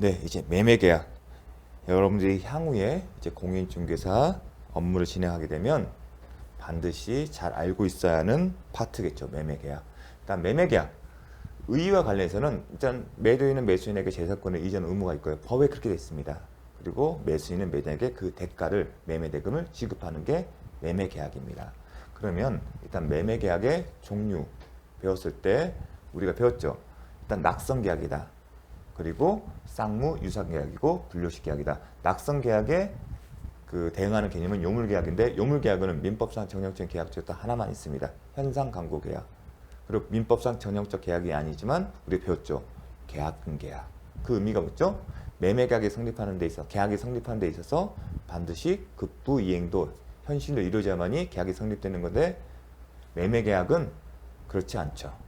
네, 이제 매매 계약. 여러분들이 향후에 이제 공인중개사 업무를 진행하게 되면 반드시 잘 알고 있어야 하는 파트겠죠. 매매 계약. 일단 매매 계약. 의의와 관련해서는 일단 매도인은 매수인에게 재산권을 이전 의무가 있고요. 법에 그렇게 되어 있습니다. 그리고 매수인은 매도인에게 그 대가를 매매 대금을 지급하는 게 매매 계약입니다. 그러면 일단 매매 계약의 종류 배웠을 때 우리가 배웠죠. 일단 낙선 계약이다. 그리고 쌍무 유상 계약이고 분료식 계약이다. 낙선 계약에 그 대응하는 개념은 요물 계약인데 요물 계약은 민법상 전형적인 계약 중에 또 하나만 있습니다. 현상 강고 계약. 그리고 민법상 전형적 계약이 아니지만 우리 배웠죠. 계약금 계약. 그 의미가 뭐죠? 매매 계약이 성립하는 데 있어 계약이 성립하는 데 있어서 반드시 급부 이행도 현실로 이루어져야만이 계약이 성립되는 건데 매매 계약은 그렇지 않죠.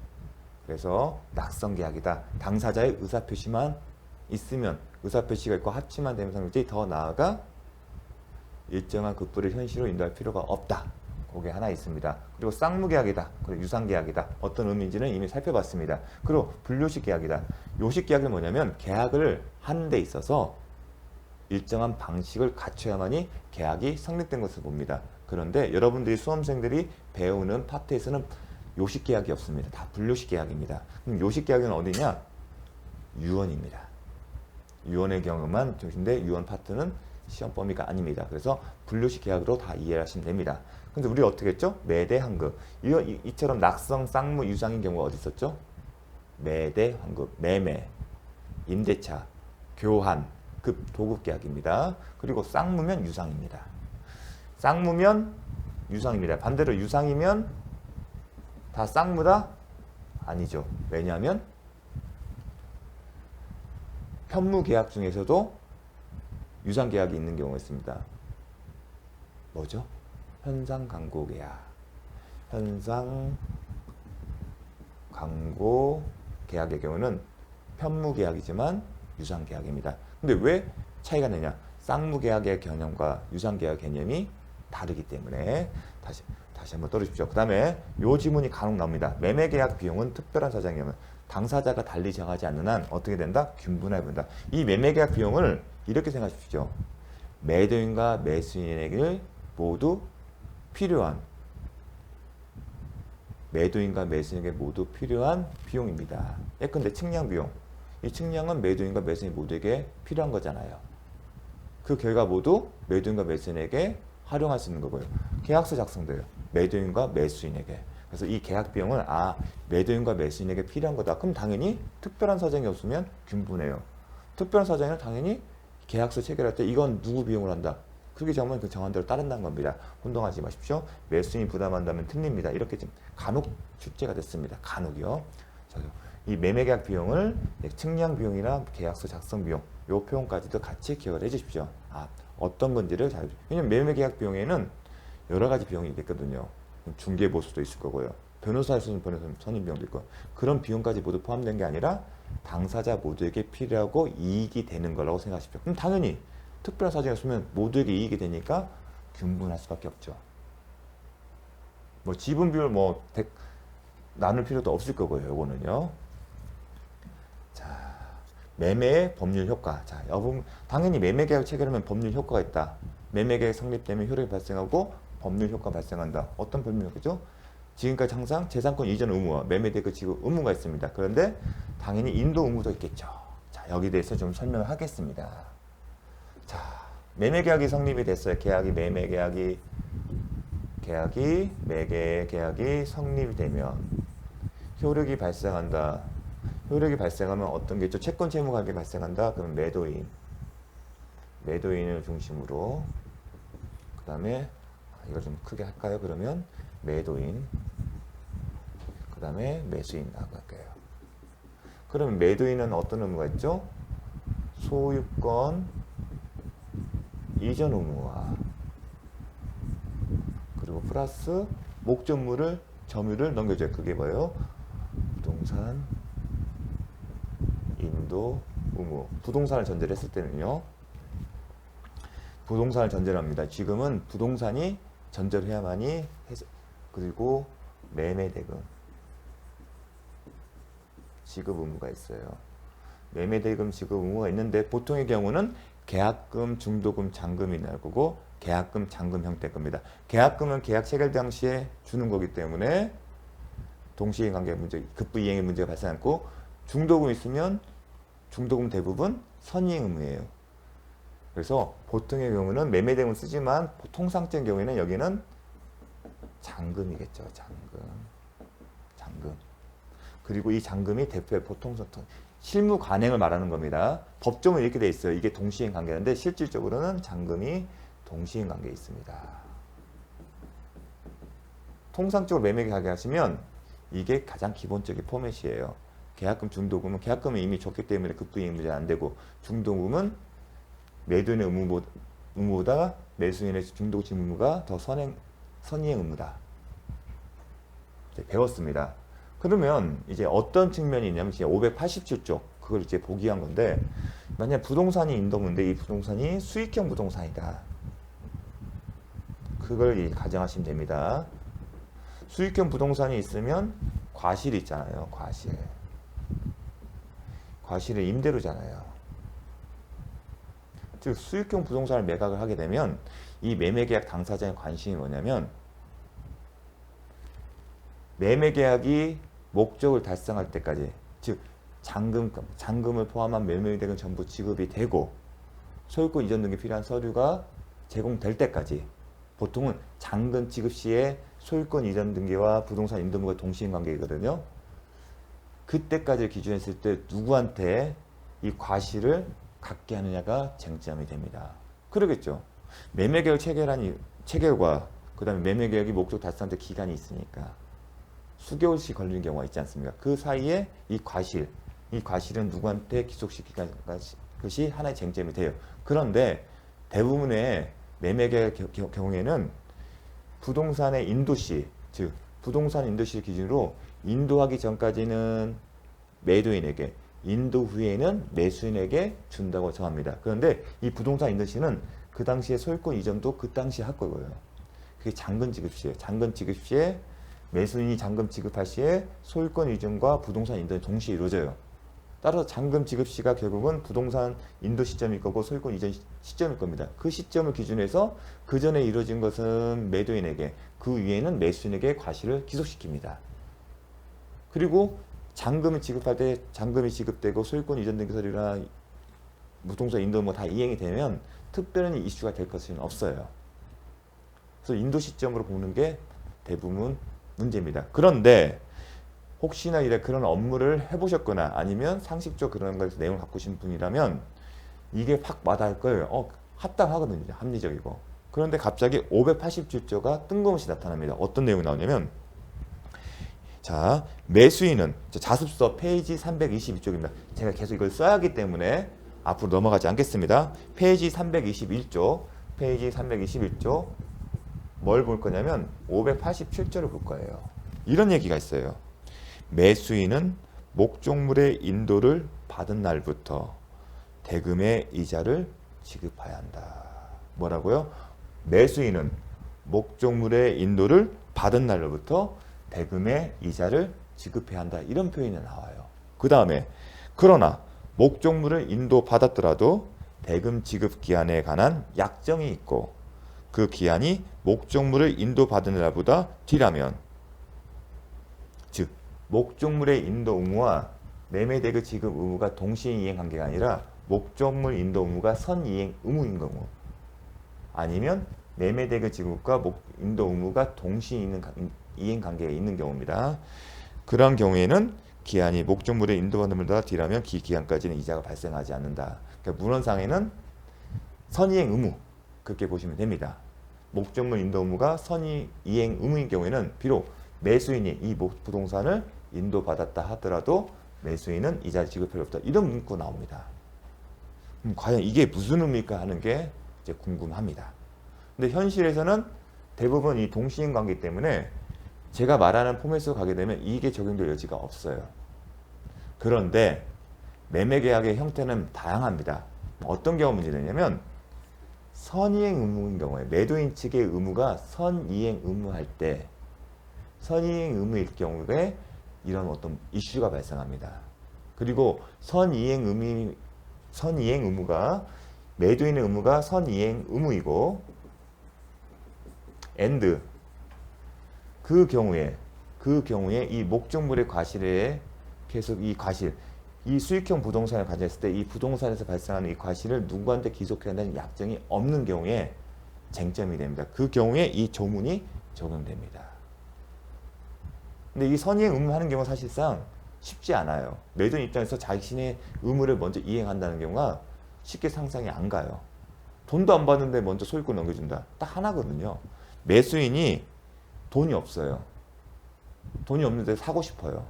그래서 낙선 계약이다. 당사자의 의사표시만 있으면 의사표시가 있고 합치만 되면 성립되지 더 나아가 일정한 급부를 현실로 인도할 필요가 없다. 그게 하나 있습니다. 그리고 쌍무계약이다. 그리고 유상계약이다. 어떤 의미인지는 이미 살펴봤습니다. 그리고 분료식 계약이다. 요식 계약은 뭐냐면 계약을 하는 데 있어서 일정한 방식을 갖춰야만이 계약이 성립된 것을 봅니다. 그런데 여러분들이 수험생들이 배우는 파트에서는 요식 계약이 없습니다. 다 분료식 계약입니다. 그럼 요식 계약은 어디냐? 유언입니다. 유언의 경우만 중심인데 유언 파트는 시험 범위가 아닙니다. 그래서 분류식 계약으로 다 이해하시면 됩니다. 근데 우리 어떻게 했죠? 매대 환급. 이처럼 낙성, 쌍무, 유상인 경우가 어디 있었죠? 매대 환급, 매매, 임대차, 교환, 급, 도급 계약입니다. 그리고 쌍무면 유상입니다. 쌍무면 유상입니다. 반대로 유상이면 다 쌍무다? 아니죠. 왜냐하면 편무 계약 중에서도 유상 계약이 있는 경우가 있습니다. 뭐죠? 현상 강고 계약. 현상 강고 계약의 경우는 편무 계약이지만 유상 계약입니다. 근데 왜 차이가 나냐? 쌍무 계약의 개념과 유상 계약 개념이 다르기 때문에 다시 한번 떨어주십시오. 그 다음에 요 지문이 간혹 나옵니다. 매매 계약 비용은 특별한 사정이 면 당사자가 달리 정하지 않는 한 어떻게 된다? 균분해 본다. 이 매매 계약 비용을 이렇게 생각하십시오. 매도인과 매수인에게 모두 필요한 비용입니다. 예컨대 측량 비용. 이 측량은 매도인과 매수인 모두에게 필요한 거잖아요. 그 결과 모두 매도인과 매수인에게 활용할 수 있는 거고요. 계약서 작성돼요. 매도인과 매수인에게. 그래서 이 계약 비용은 매도인과 매수인에게 필요한 거다. 그럼 당연히 특별한 사정이 없으면 균분해요. 특별한 사정은 당연히 계약서 체결할 때 이건 누구 비용을 한다. 그렇게 정하면 그 정한 대로 따른다는 겁니다. 혼동하지 마십시오. 매수인이 부담한다면 틀립니다. 이렇게 지금 간혹 출제가 됐습니다. 간혹이요. 자, 이 매매계약 비용을 측량 비용이나 계약서 작성 비용 요 표현까지도 같이 기억을 해 주십시오. 어떤 건지를 잘. 왜냐면 매매계약 비용에는 여러 가지 비용이 있겠거든요. 중개보수도 있을 거고요. 변호사를 쓰는 변호사 선임 비용도 있고 그런 비용까지 모두 포함된 게 아니라 당사자 모두에게 필요하고 이익이 되는 거라고 생각하십시오. 그럼 당연히 특별한 사정이 없으면 모두에게 이익이 되니까 균분할 수밖에 없죠. 뭐 지분 비율 나눌 필요도 없을 거고요. 요거는요. 자, 매매의 법률 효과. 자, 당연히 매매 계약 체결하면 법률 효과가 있다. 매매 계약 성립되면 효력이 발생하고 법률 효과 발생한다. 어떤 법률 효과죠? 지금까지 항상 재산권 이전 의무와 매매 대금 지급 의무가 있습니다. 그런데 당연히 인도 의무도 있겠죠. 자, 여기 대해서 좀 설명을 하겠습니다. 자, 매매 계약이 성립이 됐어요. 매매 계약이 성립이 되면 효력이 발생한다. 효력이 발생하면 어떤 게 있죠? 채권 채무 관계 발생한다. 그럼 매도인을 중심으로 그 다음에 이걸 좀 크게 할까요? 그러면 매도인 그 다음에 매수인 할게요. 그럼 매도인은 어떤 의무가 있죠? 소유권 이전 의무와 그리고 플러스 목적물을 점유를 넘겨줘요. 그게 뭐예요? 부동산 인도 의무. 부동산을 전제를 했을 때는요. 부동산을 전제로 합니다. 지금은 부동산이 전제를 해야만이 그리고 매매 대금 지급 의무가 있어요. 매매대금 지급 의무가 있는데 보통의 경우는 계약금, 중도금, 잔금이 나올 거고 계약금, 잔금 형태일 겁니다. 계약금은 계약 체결 당시에 주는 거기 때문에 동시행관계 문제, 급부이행의 문제가 발생 않고 중도금 있으면 중도금 대부분 선이행 의무예요. 그래서 보통의 경우는 매매대금 쓰지만 통상적인 경우에는 여기는 잔금이겠죠. 잔금. 그리고 이 잔금이 대표의 보통 실무 관행을 말하는 겁니다. 법정은 이렇게 돼 있어요. 이게 동시행 관계인데 실질적으로는 잔금이 동시행 관계에 있습니다. 통상적으로 매매 계약하시면 이게 가장 기본적인 포맷이에요. 계약금, 중도금은 계약금은 이미 줬기 때문에 급부이행 문제 안 되고 중도금은 매도인의 의무보다 매수인의 중도금 지급 의무가 더 선이행 의무다. 배웠습니다. 그러면 이제 어떤 측면이 있냐면 587쪽 그걸 이제 보기 한 건데 만약 부동산이 인도문데 이 부동산이 수익형 부동산이다. 그걸 가정하시면 됩니다. 수익형 부동산이 있으면 과실이 있잖아요. 과실은 임대료잖아요. 즉 수익형 부동산을 매각을 하게 되면 이 매매계약 당사자의 관심이 뭐냐면 매매계약이 목적을 달성할 때까지 즉 잔금을 포함한 매매대금 전부 지급이 되고 소유권 이전 등기 필요한 서류가 제공될 때까지 보통은 잔금 지급 시에 소유권 이전 등기와 부동산 인도무가 동시행 관계이거든요. 그때까지 기준했을 때 누구한테 이 과실을 갖게 하느냐가 쟁점이 됩니다. 그러겠죠. 매매계약 체결과 그 다음에 매매계약이 목적 달성할 때 기간이 있으니까 수개월씩 걸리는 경우가 있지 않습니까? 그 사이에 이 과실은 누구한테 기속시키는 것이 하나의 쟁점이 돼요. 그런데 대부분의 매매계약 경우에는 부동산의 인도시, 즉 부동산 인도시 기준으로 인도하기 전까지는 매도인에게, 인도 후에는 매수인에게 준다고 정합니다. 그런데 이 부동산 인도시는 그 당시에 소유권 이전도 그 당시에 할 거고요. 그게 잔금 지급 시에, 잔금 지급 시에 매수인이 잔금 지급할 시에 소유권 이전과 부동산 인도는 동시에 이루어져요. 따라서 잔금 지급 시가 결국은 부동산 인도 시점일 거고 소유권 이전 시점일 겁니다. 그 시점을 기준해서 그 전에 이루어진 것은 매도인에게, 그 위에는 매수인에게 과실을 기속시킵니다. 그리고 잔금을 지급할 때 잔금이 지급되고 소유권 이전 등기 서류나 부동산 인도 뭐 다 이행이 되면 특별한 이슈가 될 것은 없어요. 그래서 인도 시점으로 보는 게 대부분 문제입니다. 그런데 혹시나 그런 업무를 해보셨거나 아니면 상식적 그런 거에서 내용을 갖고 계신 분이라면 이게 확 와닿을 거예요. 합당하거든요. 합리적이고. 그런데 갑자기 587조가 뜬금없이 나타납니다. 어떤 내용이 나오냐면 자, 매수인은 자습서 페이지 322쪽입니다. 제가 계속 이걸 써야 하기 때문에 앞으로 넘어가지 않겠습니다. 페이지 321쪽 뭘 볼 거냐면 587조를 볼 거예요. 이런 얘기가 있어요. 매수인은 목적물의 인도를 받은 날부터 대금의 이자를 지급해야 한다. 뭐라고요? 매수인은 목적물의 인도를 받은 날로부터 대금의 이자를 지급해야 한다. 이런 표현이 나와요. 그 다음에 그러나 목적물을 인도받았더라도 대금 지급 기한에 관한 약정이 있고 그 기한이 목적물을 인도받은 날보다 뒤라면 즉 목적물의 인도 의무와 매매대금 지급 의무가 동시이행 관계가 아니라 목적물 인도 의무가 선이행 의무인 경우 아니면 매매대금 지급과 인도 의무가 동시이행 관계가 있는 경우입니다. 그런 경우에는 기한이 목적물의 인도받은 날보다 뒤라면 그 기한까지는 이자가 발생하지 않는다. 그러니까 문헌상에는 선이행 의무 그렇게 보시면 됩니다. 목적물 인도 의무가 선이행 의무인 경우에는 비록 매수인이 이 부동산을 인도받았다 하더라도 매수인은 이자 지급할 필요 없다. 이런 문구가 나옵니다. 과연 이게 무슨 의미일까 하는 게 이제 궁금합니다. 근데 현실에서는 대부분 이 동시행 관계 때문에 제가 말하는 포맷으로 가게 되면 이게 적용될 여지가 없어요. 그런데 매매계약의 형태는 다양합니다. 어떤 경우 문제되냐면 선이행 의무인 경우에 매도인 측의 의무가 선이행 의무할 때 선이행 의무일 경우에 이런 어떤 이슈가 발생합니다. 그리고 선이행 의무가 매도인의 의무가 선이행 의무이고 and 그 경우에 이 목적물의 과실에 계속 이 과실 이 수익형 부동산을 가졌을 때 이 부동산에서 발생하는 이 과실을 누구한테 기속해야 한다는 약정이 없는 경우에 쟁점이 됩니다. 그 경우에 이 조문이 적용됩니다. 근데 이 선이행 의무하는 경우는 사실상 쉽지 않아요. 매도인 입장에서 자신의 의무를 먼저 이행한다는 경우가 쉽게 상상이 안 가요. 돈도 안 받는데 먼저 소유권 넘겨준다. 딱 하나거든요. 매수인이 돈이 없어요. 돈이 없는데 사고 싶어요.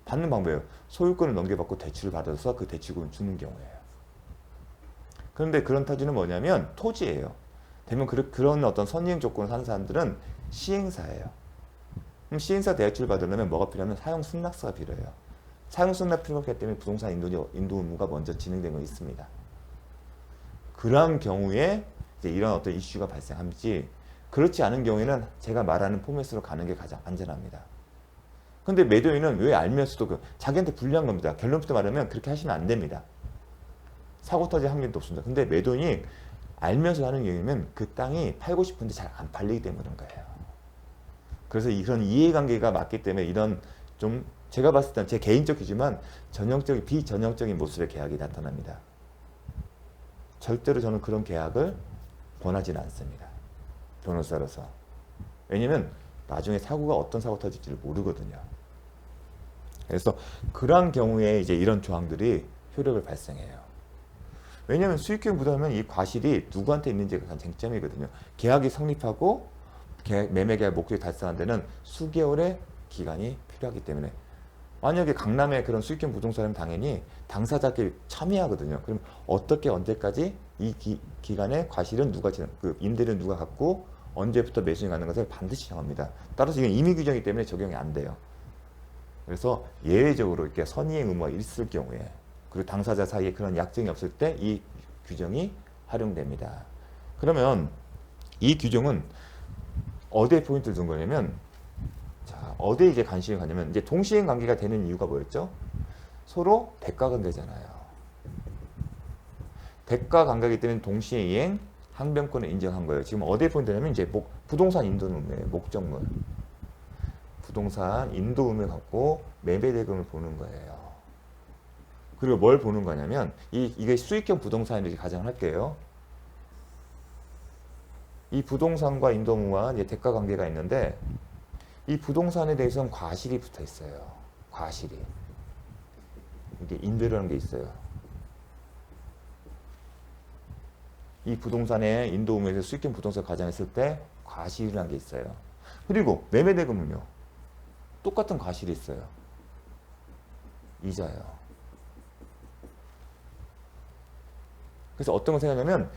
받는 방법이에요. 소유권을 넘겨받고 대출을 받아서 그 대출금을 주는 경우예요. 그런데 그런 토지는 뭐냐면 토지예요. 되면 그런 어떤 선이행 조건을 하는 사람들은 시행사예요. 그럼 시행사 대출을 받으려면 뭐가 필요하면 사용 승낙서가 필요해요. 사용 승낙 필요하기 때문에 부동산 인도 의무가 먼저 진행된 거 있습니다. 그런 경우에 이제 이런 어떤 이슈가 발생하지, 그렇지 않은 경우에는 제가 말하는 포맷으로 가는 게 가장 안전합니다. 근데 매도인은 왜 알면서도 자기한테 불리한 겁니다. 결론부터 말하면 그렇게 하시면 안 됩니다. 사고 터질 확률도 없습니다. 근데 매도인이 알면서 하는 경우에는 그 땅이 팔고 싶은데 잘 안 팔리기 때문인 거예요. 그래서 이런 이해관계가 맞기 때문에 이런 좀 제가 봤을 때는 제 개인적이지만 비전형적인 모습의 계약이 나타납니다. 절대로 저는 그런 계약을 권하지는 않습니다. 변호사로서. 왜냐면 나중에 사고가 어떤 사고 터질지를 모르거든요. 그래서 그러한 경우에 이제 이런 조항들이 효력을 발생해요. 왜냐면 수익형 부담은 이 과실이 누구한테 있는지가 가장 쟁점이거든요. 계약이 성립하고 매매 계약 목적이 달성한 데는 수개월의 기간이 필요하기 때문에, 만약에 강남에 그런 수익형 부동산은 당연히 당사자끼리 참여하거든요. 그럼 어떻게 언제까지 이 기간에 과실은 임대료는 누가 갖고 언제부터 매수인 가는 것을 반드시 정합니다. 따라서 이건 임의 규정이기 때문에 적용이 안 돼요. 그래서 예외적으로 이렇게 선이행 의무가 있을 경우에, 그리고 당사자 사이에 그런 약정이 없을 때 이 규정이 활용됩니다. 그러면 이 규정은 어디에 포인트를 둔 거냐면, 자, 어디에 이제 관심이 가냐면, 이제 동시행 관계가 되는 이유가 뭐였죠? 서로 대가 관계잖아요. 대가 관계이기 때문에 동시에 이행 항변권을 인정한 거예요. 지금 어디에 포인트냐면 이제 부동산 인도 의무예요. 목적물. 부동산 인도 의무를 갖고 매매 대금을 보는 거예요. 그리고 뭘 보는 거냐면 이게 수익형 부동산이라고 가정을 할게요. 이 부동산과 인도 의무와 이제 대가 관계가 있는데, 이 부동산에 대해서는 과실이 붙어 있어요. 과실이. 이게 임대료라는 게 있어요. 이 부동산에 인도 의무에서 수익형 부동산 가정했을 때 과실이라는 게 있어요. 그리고 매매 대금은요. 똑같은 과실이 있어요. 이자요. 그래서 어떤 걸 생각하냐면,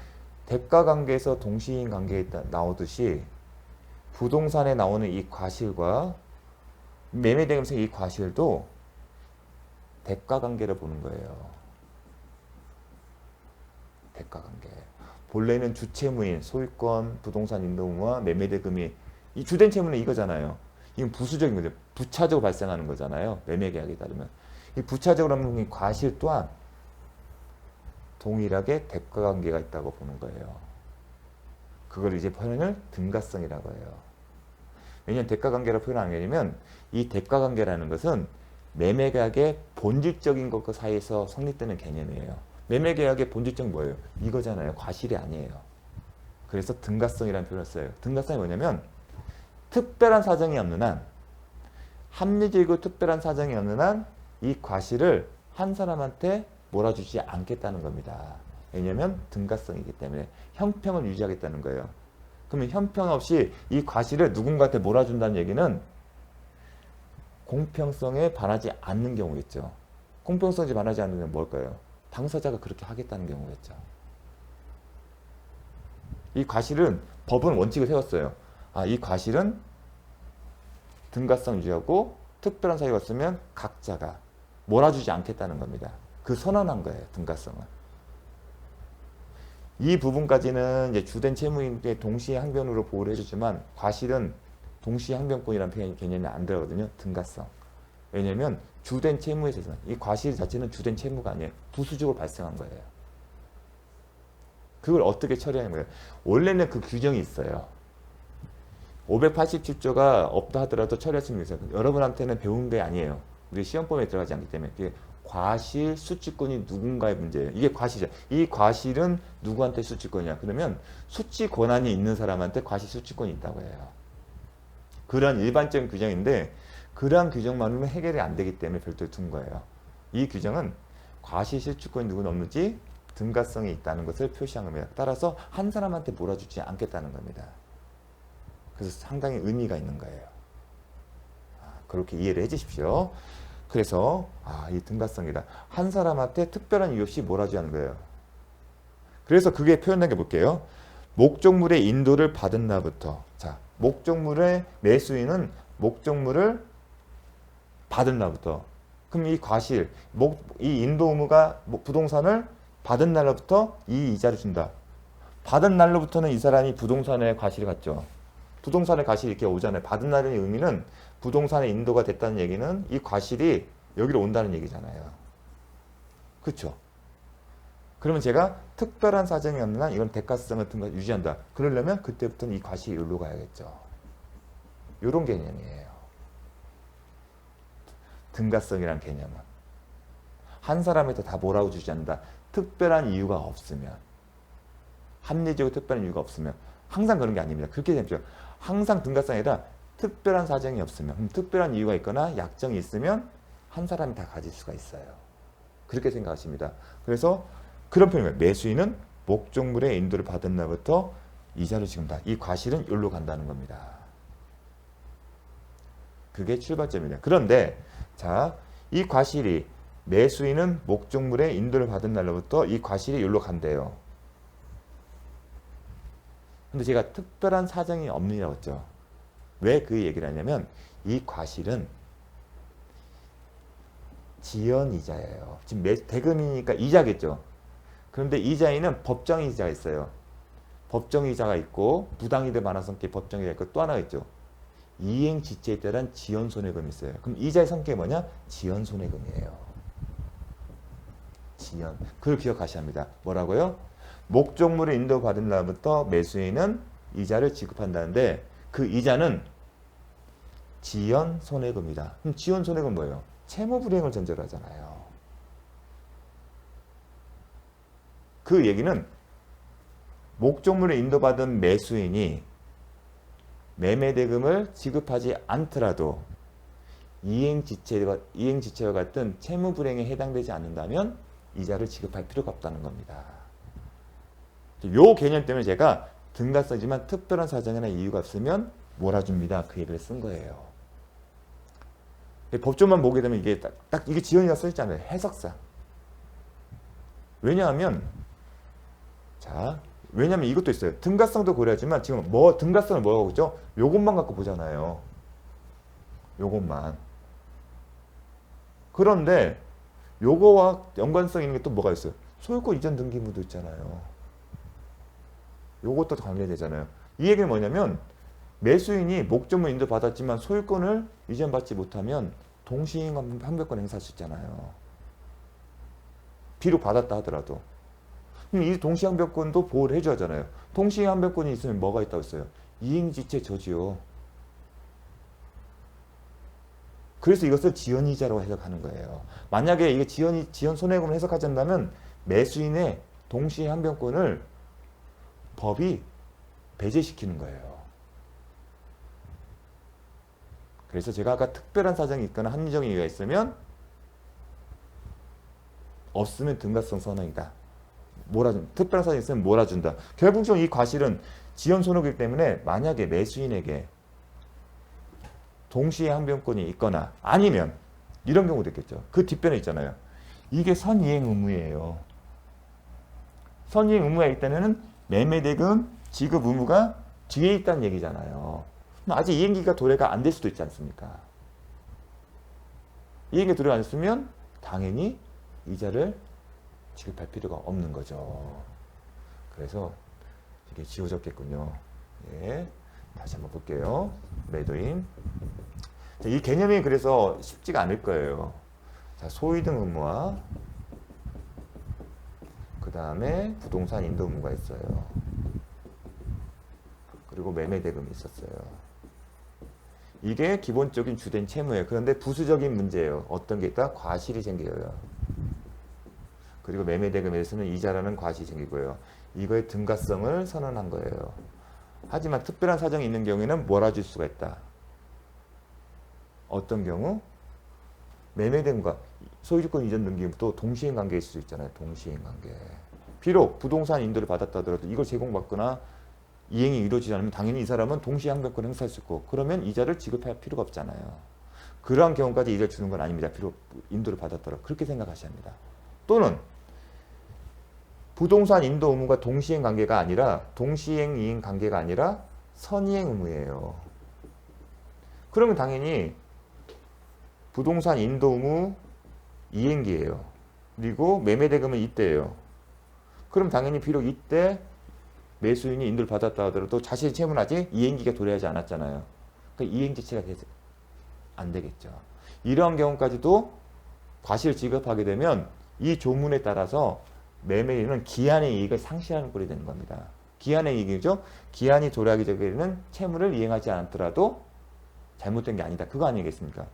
대가 관계에서 동시인 관계에 나오듯이 부동산에 나오는 이 과실과 매매 대금에서 이 과실도 대가 관계를 보는 거예요. 대가 관계. 본래는 주채무인 소유권, 부동산 인도 의무와 매매 대금이 이 주된 채무는 이거잖아요. 이건 부수적인 거죠. 부차적으로 발생하는 거잖아요. 매매 계약에 따르면. 이 부차적으로 하는 이 과실 또한 동일하게 대가 관계가 있다고 보는 거예요. 그걸 이제 표현을 등가성이라고 해요. 왜냐하면 대가 관계라고 표현 안 하냐면, 이 대가 관계라는 것은 매매 계약의 본질적인 것과 사이에서 성립되는 개념이에요. 매매 계약의 본질적 뭐예요? 이거잖아요. 과실이 아니에요. 그래서 등가성이라는 표현을 써요. 등가성이 뭐냐면, 특별한 사정이 없는 한, 합리적이고 특별한 사정이 없는 한 이 과실을 한 사람한테 몰아주지 않겠다는 겁니다. 왜냐하면 등가성이기 때문에 형평을 유지하겠다는 거예요. 그러면 형편없이 이 과실을 누군가한테 몰아준다는 얘기는 공평성에 반하지 않는 경우겠죠. 공평성에 반하지 않는 건 뭘까요? 당사자가 그렇게 하겠다는 경우겠죠. 이 과실은 법은 원칙을 세웠어요. 이 과실은 등가성 유지하고 특별한 사유가 있으면 각자가 몰아주지 않겠다는 겁니다. 그 선언한 거예요. 등가성은. 이 부분까지는 이제 주된 채무인의 동시에 항변으로 보호를 해주지만, 과실은 동시에 항변권이라는 개념이 안 들어가거든요. 등가성. 왜냐면 주된 채무의 재산, 이 과실 자체는 주된 채무가 아니에요. 부수적으로 발생한 거예요. 그걸 어떻게 처리하는 거예요? 원래는 그 규정이 있어요. 587조가 없다 하더라도 처리할 수 있는 게 있어요. 여러분한테는 배운 게 아니에요. 우리 시험범위에 들어가지 않기 때문에. 그게 과실 수취권이 누군가의 문제예요. 이게 과실이죠. 이 과실은 누구한테 수취권이야? 그러면 수취 권한이 있는 사람한테 과실 수취권이 있다고 해요. 그런 일반적인 규정인데 그러한 규정만으로는 해결이 안 되기 때문에 별도로 둔 거예요. 이 규정은 과실 수취권이 누구는 없는지 등가성이 있다는 것을 표시한 겁니다. 따라서 한 사람한테 몰아주지 않겠다는 겁니다. 그래서 상당히 의미가 있는 거예요. 그렇게 이해를 해주십시오. 그래서 이 등가성이다. 한 사람한테 특별한 이유 없이 몰아주는 거예요. 그래서 그게 표현된 게 볼게요. 목적물의 인도를 받은 날부터. 자, 목적물의 매수인은 목적물을 받은 날부터. 그럼 이 과실, 이 인도 의무가 부동산을 받은 날로부터 이 이자를 준다. 받은 날로부터는 이 사람이 부동산에 과실이 갔죠. 부동산의 과실이 이렇게 오잖아요. 받은 날의 의미는 부동산의 인도가 됐다는 얘기는 이 과실이 여기로 온다는 얘기잖아요. 그렇죠? 그러면 제가 특별한 사정이 없는 한 이건 대가성 같은 걸 유지한다. 그러려면 그때부터는 이 과실이 여기로 가야겠죠. 이런 개념이에요. 등가성이란 개념은 한 사람한테 다 몰아주지 않는다. 특별한 이유가 없으면, 합리적으로 특별한 이유가 없으면, 항상 그런 게 아닙니다. 그렇게 되죠. 항상 등가성이 아니라 특별한 사정이 없으면, 특별한 이유가 있거나 약정이 있으면 한 사람이 다 가질 수가 있어요. 그렇게 생각하십니다. 그래서 그런 표현이에요. 매수인은 목적물의 인도를 받은 날부터 이자를 지금다. 이 과실은 여기로 간다는 겁니다. 그게 출발점이에요. 그런데 자, 이 과실이 매수인은 목적물의 인도를 받은 날로부터 이 과실이 여기로 간대요. 근데 제가 특별한 사정이 없느냐고 했죠. 왜 그 얘기를 하냐면 이 과실은 지연이자예요. 지금 대금이니까 이자겠죠. 그런데 이자에는 법정이자가 있어요. 법정이자가 있고 부당이득 만한 성격의 법정이자가 있고 또 하나가 있죠. 이행지체에 따른 지연손해금이 있어요. 그럼 이자의 성격이 뭐냐? 지연손해금이에요. 지연. 그걸 기억하셔야 합니다. 뭐라고요? 목적물을 인도받은 날부터 매수인은 이자를 지급한다는데 그 이자는 지연손해금이다. 그럼 지연손해금은 뭐예요? 채무불이행을 전제로 하잖아요. 그 얘기는 목적물을 인도받은 매수인이 매매대금을 지급하지 않더라도 이행지체와 같은 채무불이행에 해당되지 않는다면 이자를 지급할 필요가 없다는 겁니다. 이 개념 때문에 제가 등가성이지만 특별한 사정이나 이유가 없으면 몰아줍니다. 그 얘기를 쓴 거예요. 법조만 보게 되면 이게 딱 이게 지연이라 써있잖아요. 해석상. 왜냐하면 이것도 있어요. 등가성도 고려하지만 지금 등가성을 뭐라고 보죠? 요것만 갖고 보잖아요. 요것만. 그런데 요거와 연관성 있는 게 또 뭐가 있어요? 소유권 이전 등기부도 있잖아요. 요것도 관계되잖아요. 이 얘기는 뭐냐면 매수인이 목적물 인도 받았지만 소유권을 이전받지 못하면 동시행 환별권 행사할 수 있잖아요. 비록 받았다 하더라도. 이 동시항변권도 보호를 해줘야 하잖아요. 동시항변권이 있으면 뭐가 있다고 했어요? 이행지체 저지요. 그래서 이것을 지연이자라고 해석하는 거예요. 만약에 이게 지연 손해금을 해석하지 않는다면 매수인의 동시항변권을 법이 배제시키는 거예요. 그래서 제가 아까 특별한 사정이 있거나 합리적인 이유가 있으면 없으면 등가성 선언이다. 특별한 사정이 있으면 몰아준다. 결국적으로 이 과실은 지연 손해이기 때문에 만약에 매수인에게 동시에 항변권이 있거나 아니면 이런 경우도 있겠죠. 그 뒷변에 있잖아요. 이게 선이행 의무예요. 선이행 의무가 있다면 매매대금 지급 의무가 뒤에 있다는 얘기잖아요. 아직 이행기가 도래가 안 될 수도 있지 않습니까? 이행기가 도래가 안 됐으면 당연히 이자를 지급할 필요가 없는 거죠. 그래서 이게 지워졌겠군요. 예. 다시 한번 볼게요. 매도인. 자, 이 개념이 그래서 쉽지가 않을 거예요. 자, 소위 등 의무와 그 다음에 부동산 인도 의무가 있어요. 그리고 매매 대금이 있었어요. 이게 기본적인 주된 채무예요. 그런데 부수적인 문제예요. 어떤 게 있다? 과실이 생겨요. 그리고 매매 대금에서는 이자라는 과실이 생기고요. 이거의 등가성을 선언한 거예요. 하지만 특별한 사정이 있는 경우에는 몰아줄 수가 있다. 어떤 경우? 매매대금과 소유주권 이전 등기부터 동시행 관계일 수 있잖아요. 동시행 관계. 비록 부동산 인도를 받았다 하더라도 이걸 제공받거나 이행이 이루어지지 않으면 당연히 이 사람은 동시에 항변권을 행사할 수 있고 그러면 이자를 지급할 필요가 없잖아요. 그러한 경우까지 이자를 주는 건 아닙니다. 비록 인도를 받았더라도 그렇게 생각하셔야 합니다. 또는 부동산 인도 의무가 동시행 관계가 아니라 동시행 이행 관계가 아니라 선이행 의무예요. 그러면 당연히 부동산 인도 의무 이행기예요. 그리고 매매 대금은 이때예요. 그럼 당연히 비록 이때 매수인이 인도를 받았다 하더라도 자신의 채무는 아직 이행기가 도래하지 않았잖아요. 그러니까 이행 지체가 안 되겠죠. 이러한 경우까지도 과실 지급하게 되면 이 조문에 따라서 매매인은 기한의 이익을 상실하는 꼴이 되는 겁니다. 기한의 이익이죠. 기한이 도래하기 전에는 채무를 이행하지 않더라도 잘못된 게 아니다. 그거 아니겠습니까?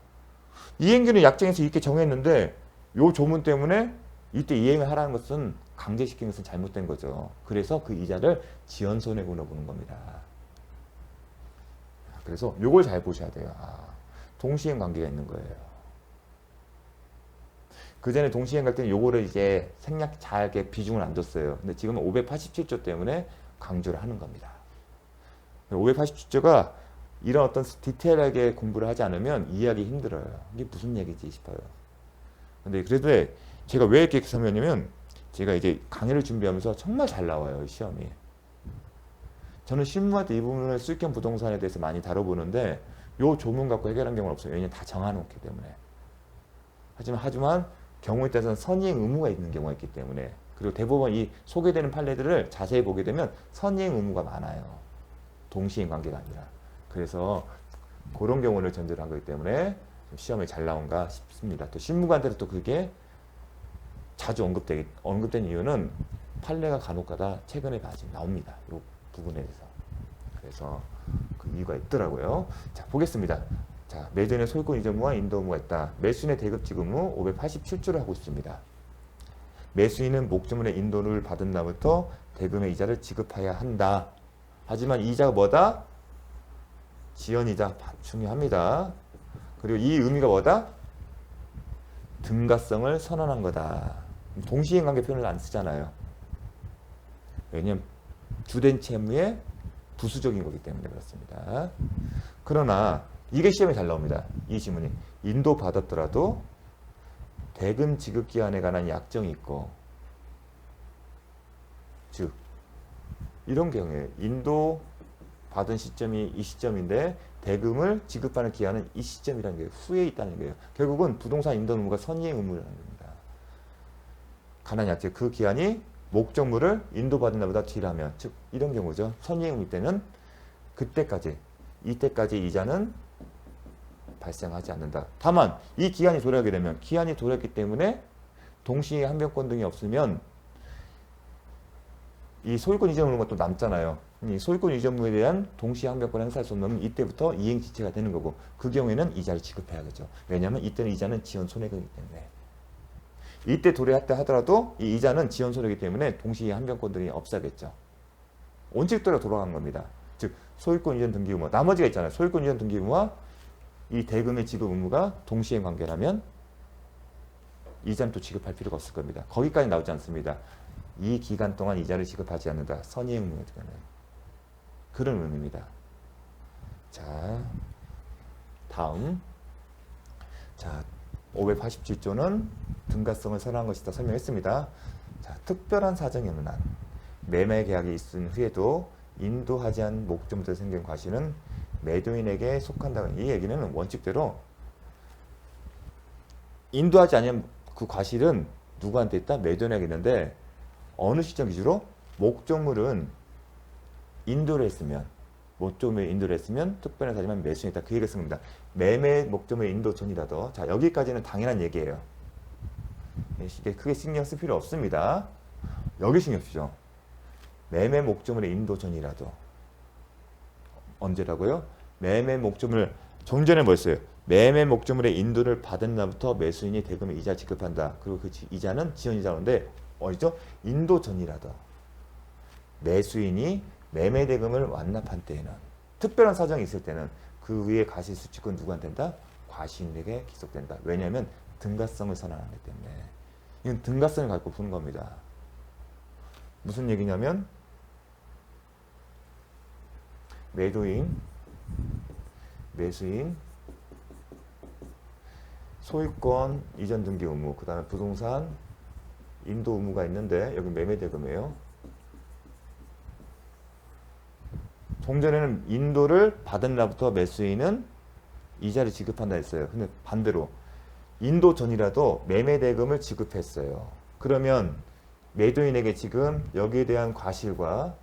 이행기는 약정에서 이렇게 정했는데 요 조문 때문에 이때 이행을 하라는 것은 강제시킨 것은 잘못된 거죠. 그래서 그 이자를 지연손해금으로 보는 겁니다. 그래서 요걸 잘 보셔야 돼요. 동시행 관계가 있는 거예요. 그 전에 동시행 갈 때는 요거를 이제 생략 잘게 비중을 안 줬어요. 근데 지금은 587조 때문에 강조를 하는 겁니다. 587조가 이런 어떤 디테일하게 공부를 하지 않으면 이해하기 힘들어요. 이게 무슨 얘기지 싶어요. 근데 그래도 제가 왜 이렇게 설명하냐면 제가 이제 강의를 준비하면서 정말 잘 나와요, 시험이. 저는 실무할 때 이 부분을 수익형 부동산에 대해서 많이 다뤄보는데 요 조문 갖고 해결한 경우는 없어요. 왜냐면 다 정해놓기 때문에. 하지만 경우에 따라서는 선이행 의무가 있는 경우가 있기 때문에 그리고 대부분 이 소개되는 판례들을 자세히 보게 되면 선이행 의무가 많아요. 동시행 관계가 아니라. 그래서 그런 경우를 전제로 한 거기 때문에 시험에 잘 나온가 싶습니다. 또 실무관들은 또 그게 자주 언급된 이유는 판례가 간혹가다 최근에 많이 나옵니다. 이 부분에 대해서. 그래서 그 이유가 있더라고요. 자, 보겠습니다. 자, 매도인의 소유권 이전 의무와 인도 의무가 있다. 매수인의 대급 지급 의무 587조를 하고 있습니다. 매수인은 목적물의 인도를 받은 날부터 대금의 이자를 지급해야 한다. 하지만 이자가 뭐다? 지연이자 중요합니다. 그리고 이 의미가 뭐다? 등가성을 선언한 거다. 동시행 관계 표현을 안 쓰잖아요. 왜냐면 주된 채무의 부수적인 거기 때문에 그렇습니다. 그러나 이게 시험에 잘 나옵니다. 이 지문이 인도 받았더라도 대금 지급 기한에 관한 약정이 있고 즉 이런 경우에 인도 받은 시점이 이 시점인데 대금을 지급하는 기한은 이 시점이라는 게 후에 있다는 거예요. 결국은 부동산 인도 의무가 선이행 의무라는 겁니다. 관한 약정 그 기한이 목적물을 인도받은 날보다 뒤라면 즉 이런 경우죠. 선이행 의무 때는 그때까지 이때까지 이자는 발생하지 않는다. 다만 이 기한이 도래하게 되면 기한이 도래했기 때문에 동시에 항변권 등이 없으면 이 소유권 이전 의무가 또 남잖아요. 이 소유권 이전 의무에 대한 동시에 항변권을 행사할 수 없는 이때부터 이행 지체가 되는 거고 그 경우에는 이자를 지급해야겠죠. 왜냐하면 이때는 이자는 지연 손해금이기 때문에 이때 도래했다 하더라도 이 이자는 지연 손해이기 때문에 동시에 항변권들이 없어야겠죠. 원칙대로 돌아간 겁니다. 즉 소유권 이전 등기 의무 나머지가 있잖아요. 소유권 이전 등기 의무와 이 대금의 지급 의무가 동시행 관계라면 이자는 또 지급할 필요가 없을 겁니다. 거기까지 나오지 않습니다. 이 기간 동안 이자를 지급하지 않는다. 선이행 의무에 들어가는 그런 의미입니다. 자, 다음. 자, 587조는 등가성을 선언한 것이다 설명했습니다. 자, 특별한 사정이 없는 한 매매 계약이 있은 후에도 인도하지 않은 목적물에 생긴 과실은 매도인에게 속한다. 이 얘기는 원칙대로 인도하지 않은 그 과실은 누구한테 있다? 매도인에게 있는데 어느 시점 기준으로? 목적물은 인도를 했으면 목적물의 인도를 했으면 특별한 사지만 매수인이 있다. 그 얘기를 쓴 겁니다. 매매 목적물의 인도 전이라도. 자, 여기까지는 당연한 얘기예요. 이게 크게 신경 쓸 필요 없습니다. 여기 신경 쓰죠. 매매 목적물의 인도 전이라도. 언제라고요? 매매 목적물 좀 전에 뭐였어요? 매매 목적물의 인도를 받은 날부터 매수인이 대금의 이자 지급한다. 그리고 그 이자는 지연이자인데 어디죠? 인도 전이라도. 매수인이 매매 대금을 완납한 때에는 특별한 사정이 있을 때는 그 위에 과실수취권 누구한테 된다? 과실인에게 기속된다. 왜냐하면 등가성을 선언하기 때문에. 이건 등가성을 갖고 푸는 겁니다. 무슨 얘기냐면 매도인, 매수인, 소유권 이전 등기 의무, 그 다음에 부동산 인도 의무가 있는데 여기 매매 대금이에요. 종전에는 인도를 받은 날부터 매수인은 이자를 지급한다 했어요. 근데 반대로 인도 전이라도 매매 대금을 지급했어요. 그러면 매도인에게 지금 여기에 대한 과실과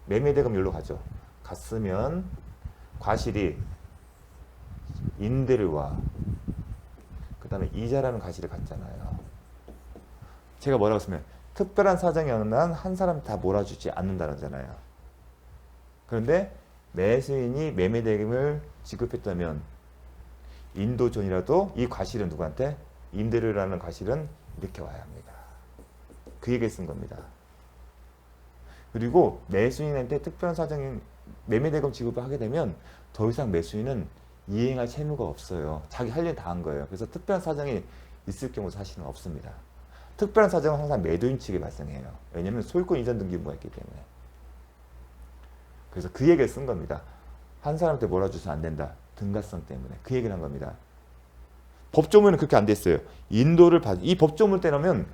매매 대금 여기로 가죠. 갔으면 과실이 임대료와 그 다음에 이자라는 과실을 갖잖아요. 제가 뭐라고 했으면 특별한 사정이 어느 한 사람 다 몰아주지 않는다는 거잖아요. 그런데 매수인이 매매 대금을 지급했다면 인도 전이라도 이 과실은 누구한테? 임대료라는 과실은 이렇게 와야 합니다. 그 얘기를 쓴 겁니다. 그리고 매수인한테 특별한 사정인 매매 대금 지급을 하게 되면 더 이상 매수인은 이행할 채무가 없어요. 자기 할 일 다 한 거예요. 그래서 특별한 사정이 있을 경우 사실은 없습니다. 특별한 사정은 항상 매도인 측에 발생해요. 왜냐하면 소유권 이전 등기 의무가 있기 때문에. 그래서 그 얘기를 쓴 겁니다. 한 사람한테 몰아줘서는 안 된다. 등가성 때문에. 그 얘기를 한 겁니다. 법조문은 그렇게 안 됐어요. 이 법조문 때라면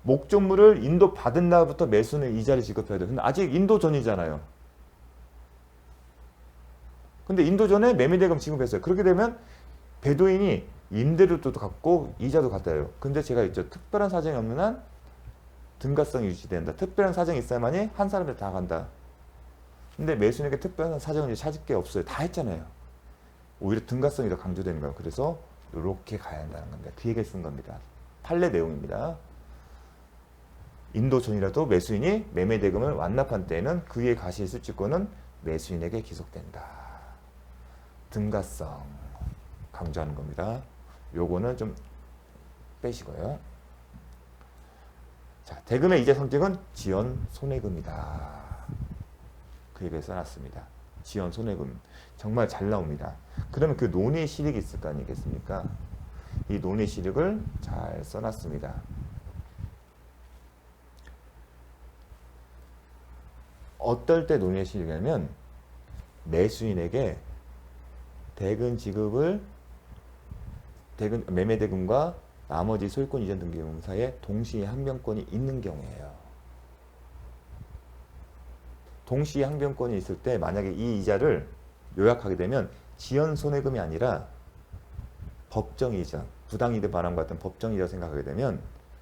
목적물을 인도 받은 날부터 매수는 이자를 지급해야 돼요. 근데 아직 인도 전이잖아요. 근데 인도 전에 매매대금 지급했어요. 그렇게 되면 배도인이 임대료도 갖고 이자도 갖다요. 근데 제가 있죠. 특별한 사정이 없는 한 등가성이 유지된다. 특별한 사정이 있어야만이 한 사람들 다 간다. 근데 매수인에게 특별한 사정을 찾을 게 없어요. 다 했잖아요. 오히려 등가성이 더 강조되는 거예요. 그래서 이렇게 가야 한다는 겁니다. 그 얘기를 쓴 겁니다. 판례 내용입니다. 인도 전이라도 매수인이 매매 대금을 완납한 때에는 그의 과실수취권은 매수인에게 기속된다. 등가성 강조하는 겁니다. 요거는 좀 빼시고요. 자, 대금의 이자 선택은 지연 손해금이다. 그 얘기를 써놨습니다. 지연 손해금 정말 잘 나옵니다. 그러면 그 논의 실익이 있을 거 아니겠습니까? 이 논의 실익을 잘 써놨습니다. 어떨 때 논의 실익이냐면 매수인에게 매매 대금과 나머지 소유권 이전 등기 의무 사이에 동시에 항변권이 있는 경우예요. 동시에 항변권이 있을 때 만약에 이 이자를 요약하게 되면 지연 손해금이 아니라 법정이자, 부당이득 반환 같은 법정이자 생각하게 되면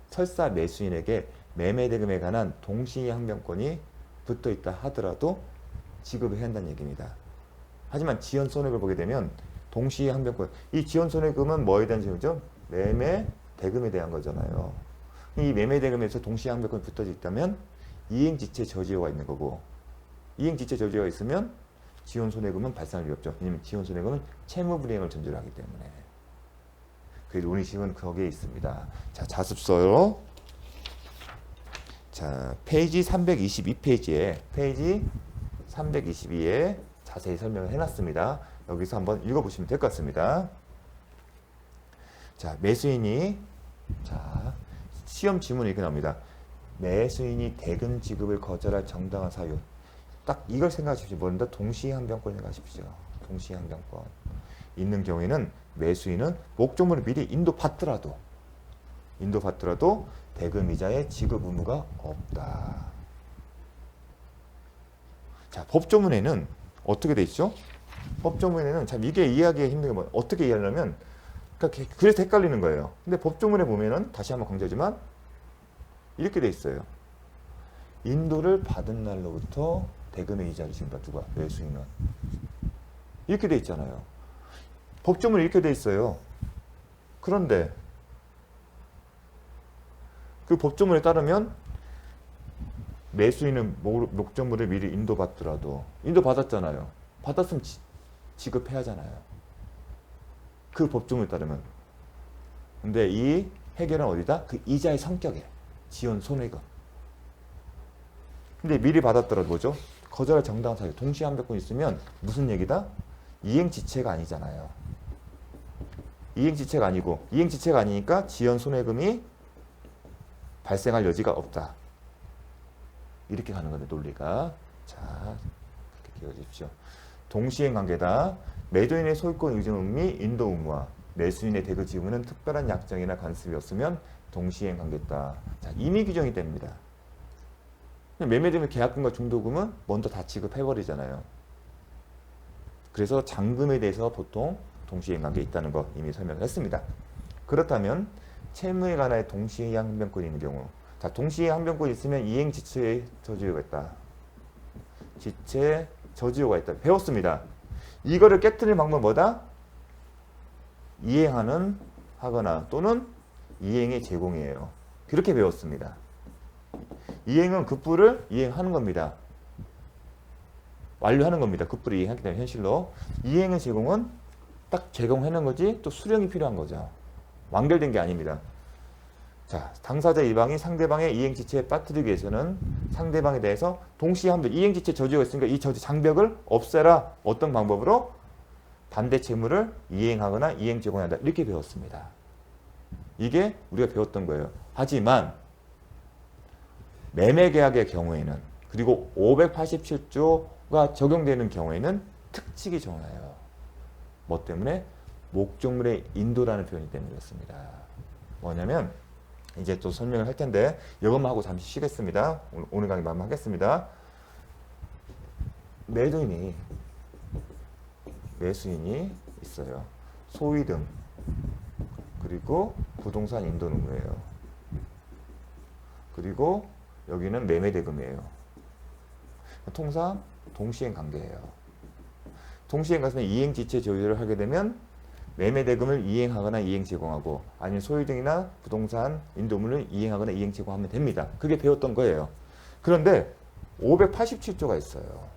설사 매수인에게 매매 대금에 관한 동시에 항변권이 붙어 있다 하더라도 지급을 해야 한다는 얘기입니다. 하지만 지연 손해금을 보게 되면 동시에 항변권, 이 지연 손해금은 뭐에 대한 제휴죠? 매매 대금에 대한 거잖아요. 이 매매 대금에서 동시에 항변권이 붙어 있다면 이행지체 저지효가 있는 거고, 이행지체 저지효가 있으면 지연 손해금은 발생할 리 없죠. 왜냐하면 지연 손해금은 채무 불이행을 전제로 하기 때문에. 그 논의식은 거기에 있습니다. 자, 자습서요. 자, 페이지 322페이지에 페이지 322에 자세히 설명을 해놨습니다. 여기서 한번 읽어보시면 될 것 같습니다. 자, 매수인이, 자, 시험 지문이 이렇게 나옵니다. 매수인이 대금 지급을 거절할 정당한 사유. 딱 이걸 생각하십시오. 뭔가 동시에 항변권 생각하십시오. 동시에 항변권 있는 경우에는 매수인은 목적물을 미리 인도받더라도 대금 이자의 지급 의무가 없다. 자, 법조문에는 어떻게 돼 있죠? 법조문에는 참 이게 이해하기 힘든 게 뭐 어떻게 이해하려면, 그러니까 그래서 헷갈리는 거예요. 근데 법조문에 보면은 다시 한번 강조하지만 이렇게 돼 있어요. 인도를 받은 날로부터 대금의 이자를 지금다 누가 매수인은 이렇게 돼 있잖아요. 법조문이 이렇게 돼 있어요. 그런데 그 법조문에 따르면 매수인은 목적물을 미리 인도받더라도 인도받았잖아요. 받았으면 지급해야 하잖아요. 그 법조문에 따르면. 근데 이 해결은 어디다? 그 이자의 성격에 지연 손해금. 근데 미리 받았더라도 뭐죠? 거절할 정당한 사유. 동시에 함백권 있으면 무슨 얘기다? 이행지체가 아니잖아요. 이행지체가 아니고 이행지체가 아니니까 지연 손해금이 발생할 여지가 없다. 이렇게 가는 건데 논리가. 자, 그렇게 기억해 주십시오. 동시행 관계다. 매도인의 소유권 의존 의무 인도 의무와 매수인의 대거 지분은 특별한 약정이나 관습이 없으면 동시행 관계다. 자, 임의 규정이 됩니다. 매매되면 계약금과 중도금은 먼저 다 지급해버리잖아요. 그래서 잔금에 대해서 보통 동시행 관계 있다는 거 이미 설명을 했습니다. 그렇다면 채무에 관하여 동시행 항변권이 있는 경우, 자, 동시행 항변권이 있으면 이행 지체의 저지효가 있다. 지체 저지효가 있다. 배웠습니다. 이거를 깨트릴 방법은 뭐다? 이행하는 하거나 또는 이행의 제공이에요. 그렇게 배웠습니다. 이행은 급부를 이행하는 겁니다. 완료하는 겁니다. 급부를 이행하기 때문에 현실로. 이행의 제공은 딱 제공해놓은 거지 또 수령이 필요한 거죠. 완결된 게 아닙니다. 자, 당사자 이방이 상대방의 이행지체에 빠뜨리기 위해서는 상대방에 대해서 동시에 함변, 이행지체 저지가 있으니까 이 저지 장벽을 없애라. 어떤 방법으로? 반대 채무를 이행하거나 이행 제공한다. 이렇게 배웠습니다. 이게 우리가 배웠던 거예요. 하지만 매매계약의 경우에는 그리고 587조가 적용되는 경우에는 특칙이 정해요. 뭐 때문에? 목적물의 인도라는 표현이 때문에 그렇습니다. 뭐냐면 이제 또 설명을 할 텐데 이것만 하고 잠시 쉬겠습니다. 오늘 강의 마무리하겠습니다. 매수인이 있어요. 소위 등 그리고 부동산 인도 의무예요. 그리고 여기는 매매대금이에요. 통상 동시행 관계예요. 동시행 관계는 이행지체 조율을 하게 되면 매매대금을 이행하거나 이행 제공하고 아니면 소유 등이나 부동산 인도물을 이행하거나 이행 제공하면 됩니다. 그게 배웠던 거예요. 그런데 587조가 있어요.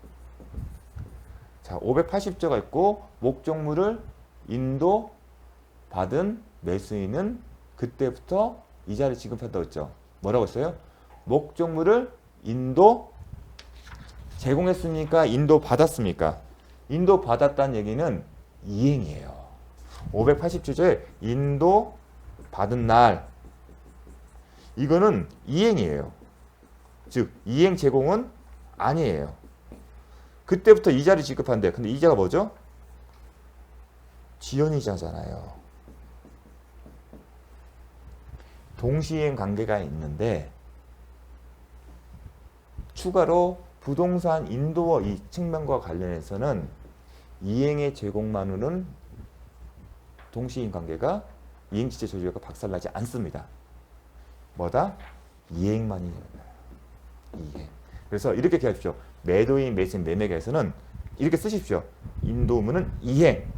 자, 580조가 있고 목적물을 인도받은 매수인은 그때부터 이자를 지급한다고 했죠. 뭐라고 했어요? 목적물을 제공했습니까? 인도받았습니까? 인도받았다는 얘기는 이행이에요. 580조에 인도받은 날 이거는 이행이에요. 즉 이행 제공은 아니에요. 그때부터 이자를 지급한대. 근데 이자가 뭐죠? 지연이자잖아요. 동시행 관계가 있는데 추가로 부동산 인도와 이 측면과 관련해서는 이행의 제공만으로는 동시행 관계가 이행지체 조지가 박살나지 않습니다. 뭐다? 이행만이 이행. 그래서 이렇게 기억하십시오. 매도인, 매수인, 매매계에서는 이렇게 쓰십시오. 인도 의무는 이행.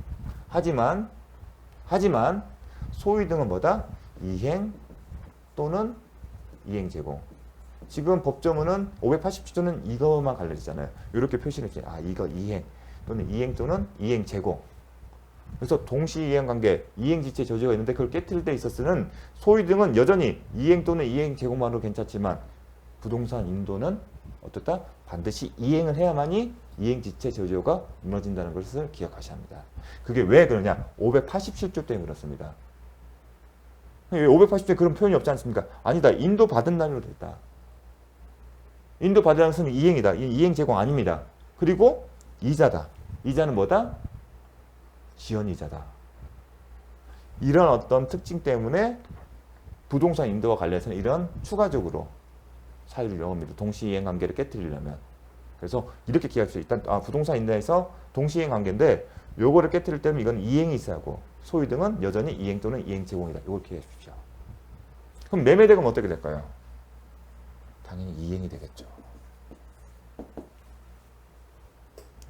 하지만 소유 등은 뭐다? 이행 또는 이행 제공. 지금 법조문은 587조는 이거만 갈려지잖아요. 이렇게 표시를 했죠. 아, 이거 이행 또는 이행 또는 이행 제공. 그래서 동시 이행 관계, 이행 지체 저지가 있는데 그걸 깨뜨릴 때 있어서는 소유 등은 여전히 이행 또는 이행 제공만으로 괜찮지만 부동산 인도는 어떻다? 반드시 이행을 해야만이 이행 지체 저지가 무너진다는 것을 기억하셔야 합니다. 그게 왜 그러냐? 587조 때문에 그렇습니다. 왜 580조에 그런 표현이 없지 않습니까? 아니다. 인도 받은 날로 됐다. 인도 받으라는 것은 이행이다. 이행 제공 아닙니다. 그리고 이자다. 이자는 뭐다? 지연이자다. 이런 어떤 특징 때문에 부동산 인도와 관련해서는 이런 추가적으로 사유를 이용합니다. 동시이행 관계를 깨뜨리려면. 그래서 이렇게 기억하십시오. 일단 부동산 인도에서 동시이행 관계인데 요거를 깨뜨릴 때는 이건 이행이 있어야 하고 소유 등은 여전히 이행 또는 이행 제공이다. 이걸 기억해 주십시오. 그럼 매매대금은 어떻게 될까요? 당연히 이행이 되겠죠.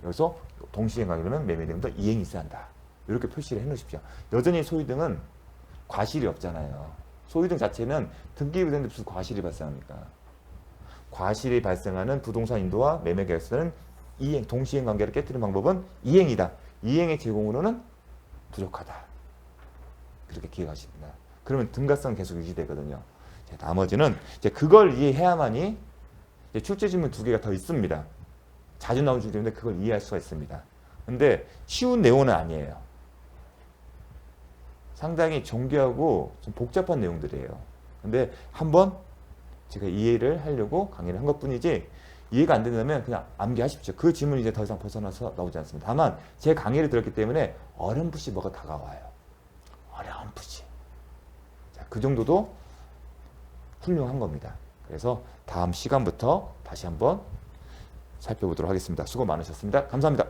여기서 동시행 관계로는 매매 내용도 이행이 있어야 한다. 이렇게 표시를 해 놓으십시오. 여전히 소유등은 과실이 없잖아요. 소유등 자체는 등기부등인데 무슨 과실이 발생합니까? 과실이 발생하는 부동산 인도와 매매 계약서는 이행, 동시행 관계를 깨뜨리는 방법은 이행이다. 이행의 제공으로는 부족하다. 그렇게 기억하십니다. 그러면 등가성 계속 유지되거든요. 자, 나머지는 이제 그걸 이해해야만이 이제 출제 질문 2개가 더 있습니다. 자주 나오는 주기 때문에 그걸 이해할 수가 있습니다. 근데 쉬운 내용은 아니에요. 상당히 정교하고 좀 복잡한 내용들이에요. 근데 한번 제가 이해를 하려고 강의를 한 것뿐이지 이해가 안 된다면 그냥 암기하십시오. 그 질문이 이제 더 이상 벗어나서 나오지 않습니다. 다만 제 강의를 들었기 때문에 어렴풋이 뭐가 다가와요. 어렴풋이. 자, 그 정도도 훌륭한 겁니다. 그래서 다음 시간부터 다시 한번 살펴보도록 하겠습니다. 수고 많으셨습니다. 감사합니다.